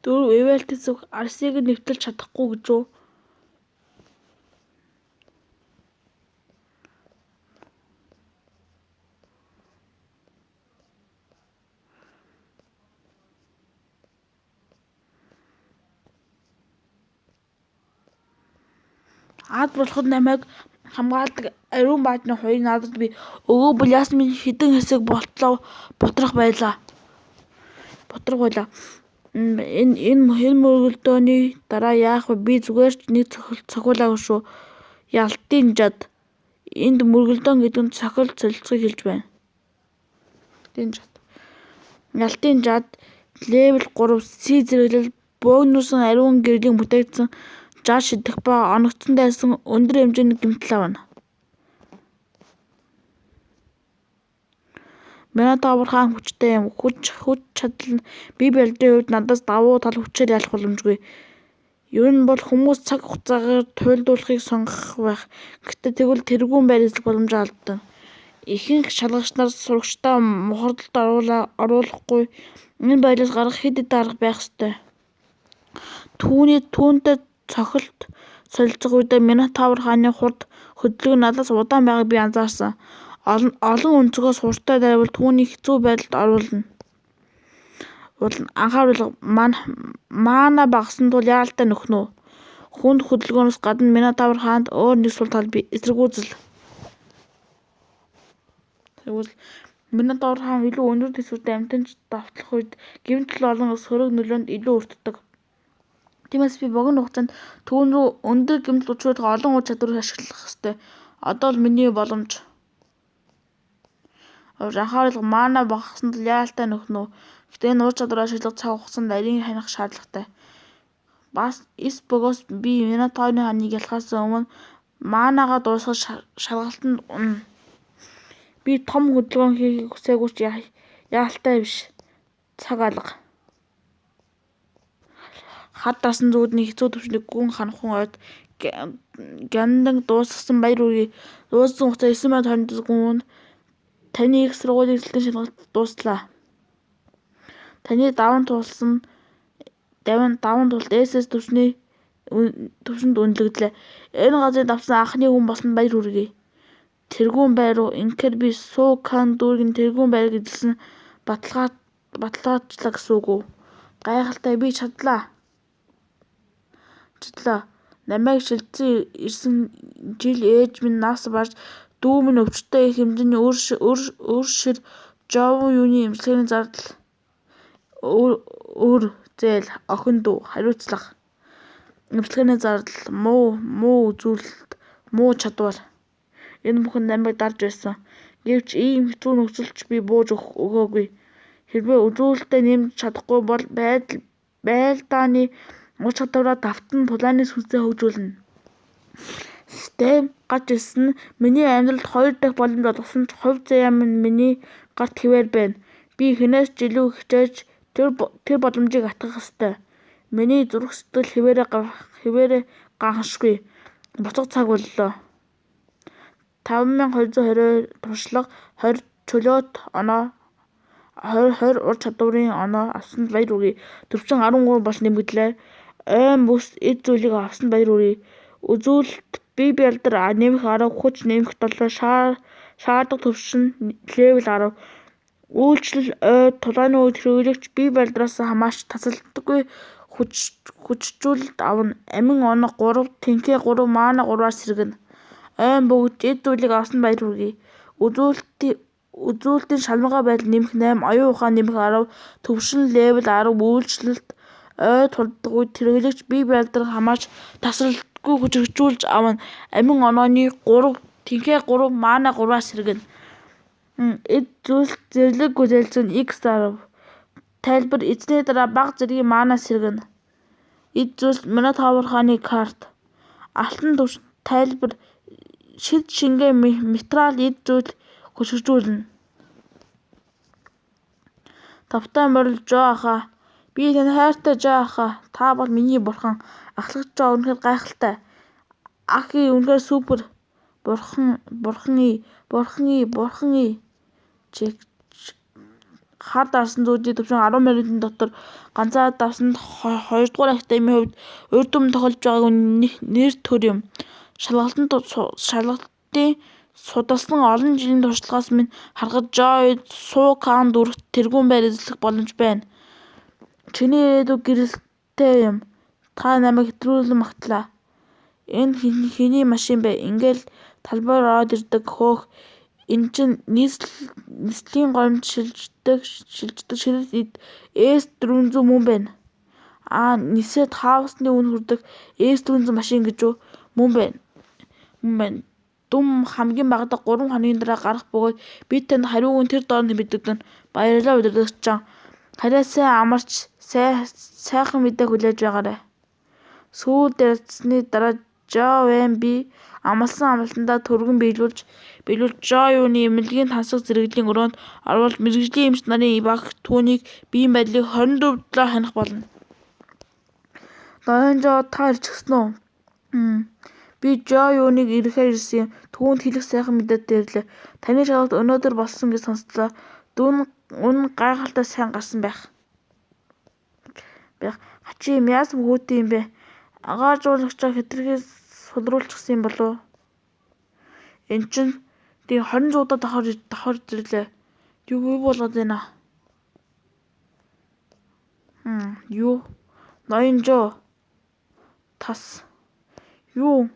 4. Эвэлтис Арсыг нэвтэлж чадахгүй гэж үү? Ад болоход намайг хамгаалдаг ариун баатны хоёрыг надад би өгөө бол ясмин хідэн хэсэг ботрох байлаа. Энэ мөргөлдөөний дараа яах вэ? Би зүгээр ч нэг цохиулаагүй шүү. Ялтын жад. Энд мөргөлдөөн гэдэг нь цохил солилцохыг хэлж байна. Ялтын жад левел 3 C зэрэглэл бонусын ариун гэрлийн бүтээгдсэн жад шидэх ба оногцон дайсан өндөр хэмжээний гэмтэл авна. Минотавр хаан хүчтэй юм. Хүч чадал нь бие барилдын хувьд надаас давуу тал хүчээр ялах боломжгүй. Ер нь бол хүмүүс цаг хугацаагаар туйлдуулахыг сонгох байх. Гэхдээ тэгвэл тэргүүн байр эзлэх боломжоо алдна. Ихэнх шалгагч нар сурагчдаа мухардалд оруулахгүй. Энэ байдлаас гарах хэд хэдэн арга байх ёстой. Түүнтэй цохилт солилцох үедээ Минотавр хааны хурд хөдөлгөөн надаас удаан байгааг би анзаарсан. Олон өнцгөөс хууртай дайвал түүний хэцүү байдалд оруулна. Анхааруулга маана багассан тул яаралтай нөхнөө. Хүнд хөдөлгөөнөөс гадна Минотавр хаанд өөр нэг сул тал эсэргүүцэл. Минотавр хаан илүү өндөр төсвөртэй амьтанд давтлах үед гэмтэл олон сөрөг нөлөөнд илүү өртдөг. Тиймээс би богино хугацаанд түүн рүү өндөр гэмтэл учруулах олон ур чадварыг ашиглах ёстой. Одоо л миний боломж. Анхааруулга маана багассан тул яаралтай нөхнөө. Гэхдээ энэ ур чадвараа ашиглах цаг хугацаанд нарийн хянах шаардлагатай. Бас эс бөгөөс би Минотаврын хааныг ялахаас өмнө маанагаа дуусгаж шалгалтанд унана. Би том хөдөлгөөн хийхийг хүсээгүй ч яалтай биш. Цаг алга. Хад дасан зүудний хэцүү төвчнийг гүн ханахын ойд гяндаг дуусгасан баяр үргээ дууссан хугацаа 9 минут 20 секунд. Таны их сургуулийн эзэлтийн шалгалт дууслаа. Таны даван тулд SS төвшөнд үнэлэгдлээ. Энэ газрыг давсан анхны хүн болсон баяр хүргэе. Тэргүүн байр руу инхээр би Суу Кан дүүргийн тэргүүн байрыг эзэлсэн баталгаачлаа гэсэн үг үү? Гайхалтай, би чадлаа. Намайг шилжсэн ирсэн жил ээж минь нас барж дүү минь өвчтөе их хэмжээний өр шир жовон юуны эмчилгээний зардал өр зээл охин дүү хариуцлага эмчилгээний зардал муу үзүүлэлт муу чадвар энэ бүхэн намайг дарж байсан. Гэвч ийм хэцүү нөхцөлд би бууж өгөөгүй. Хэрвээ үзүүлэлтээ нэмж чадахгүй бол байлдааны ур чадвараа давтан тулааны сүнсээ хөгжүүлнэ. Систем гарч ирсэн нь миний амьдралд 2 дахь боломж олгосон ч хувь заяа минь миний гарт хэвээр байна. Би хинээс ч илүү хичээж тэр боломжийг атгах ёстой. Миний зүрх сэтгэл хэвээрээ ганхашгүй. Буцах цаг боллоо. 5222 туршлага 20 чөлөөт оноо 20 ур чадварын оноо авсанд баяр хүргэе. Төвчин 13 болж нэмэгдлээ. Ойн бүс эд зүйлийг авсанд баяр хүргэе. Үзүүлэлт бие барилдар нэмэх 10 хүч нэмэх 7 шаардах төвшин левел 10 үйлчлэл тулааны үед хэрэглэгч бие барилдараас хамаарч тасалддаггүй хүчжүүлэлт авна. Амин оноо 3 тэнхээ 3 маана 3-аар сэргэнэ. Ойн бөгж эд зүйлийг авсанд баяр хүргэе. Үзүүлэлтийн шалмгаа байдал нэмэх 8 оюун ухаан нэмэх 10 төвшин левел 10 үйлчлэлт тулддаг үед хэрэглэгч бие барилдар хамаарч тасралтгүй хүчжүүлж авна. Амин онооны 3 тэнхээ 3 маана 3-аар сэргэнэ. Эд зүйлс зэрлэг гүзээлсэн X10 тайлбар эзний дараа бага зэргийн маанаас сэргэнэ. Эд зүйлс Минотавр хааны карт алтан төвшин тайлбар шид шингээ метрал эд зүйл хүчжүүлнэ. Тавтай морил Жоо ахаа. Би тань хайртай Жоо ахаа. Та бол миний бурхан. Ахлах Жоо үнэхээр гайхалтай. Ахи үнэхээр супер. Бурхан ий. хар дарсан зүүдийн төвшин 10 минутын дотор ганцаараа давсанд 2 дугаар академийн хувьд урьд өмнө тохиолж байгаагүй нэр төр юм. Шалгалтын судалсан олон жилийн туршлагаас минь харахад Joy Суу Кан дүрх тэргүүн байр эзлэх боломж байна. Чиний ирээдүй гэрэлтэй юм. Та намайг хэтрүүлэн магтлаа. Энэ хэний машин бэ? Ингээл талбайр ороод ирдэг хөөх. Энэ чинь нийслэлийн горимд шилждэг ширээ S400 мөн байна. Нисээд хаусны үн хүрдэг S400 машин гэж үү? Мөн байна. Дүм хамгийн багадаа 3 хоногийн дараа гарах бөгөөд би танд хариуг нь тэр дооронд мэдэгдэнэ. Баярлалаа удирдагчдаа. Хараа сайн амарч сайхан мэдээ хүлээж байгаарай. Сүүлд ярилцсаны дараа Joy би амлалтандаа түргэн биелүүлж Joy юуны эмнэлгийн тансаг зэрэглэлийн өрөөнд оруулж мэргэжлийн эмч нарын баг түүнийг биеийн байдлыг 24 долоо хянах болно. Ноён Жо та ирчихсэн үү? Би Joy юуныг ирэхээр ирсэн юм. Түүнд хэлэх сайхан мэдээтэй ирлээ. Таны шалгалт өнөөдөр болсон гэж сонслоо. Үнэн гайхалтай сайн гарсан байх. Хачи юм яасан хөөтэй юм бэ? Агаажуулагчаа хэтэрхий сулруулчихсан юм болов уу? Эн чинь тийм 20 зуудаа давхар ирлээ. Юу болоод байна? Юу? Ноён Жо. Тас. Юу?